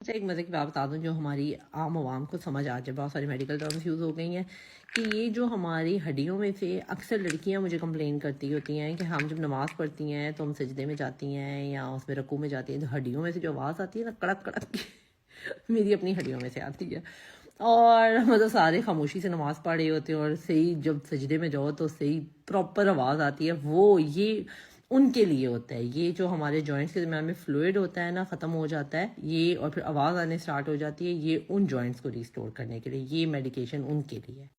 अच्छा, एक मज़े की बात बता दूँ जो हमारी आम आवाम को समझ आ जाए, बहुत सारी मेडिकल टर्म्स यूज़ हो गई हैं कि ये जो हमारी हड्डियों में से अक्सर लड़कियां मुझे कंप्लेन करती होती हैं कि हम जब नमाज़ पढ़ती हैं तो हम सजदे में जाती हैं या उसमें रकू में जाती हैं तो हड्डियों में से जो आवाज़ आती है ना, कड़क कड़क की मेरी अपनी हड्डियों में से आती है। और मतलब सारे खामोशी से नमाज़ पढ़ रहे होते हैं और सही जब सजदे में जाओ तो सही प्रॉपर आवाज़ आती है। वो ये उनके लिए होता है, ये जो हमारे जॉइंट्स के दरमियान में फ्लूइड होता है ना, ख़त्म हो जाता है ये, और फिर आवाज़ आने स्टार्ट हो जाती है, ये उन जॉइंट्स को रिस्टोर करने के लिए, ये मेडिकेशन उनके लिए है।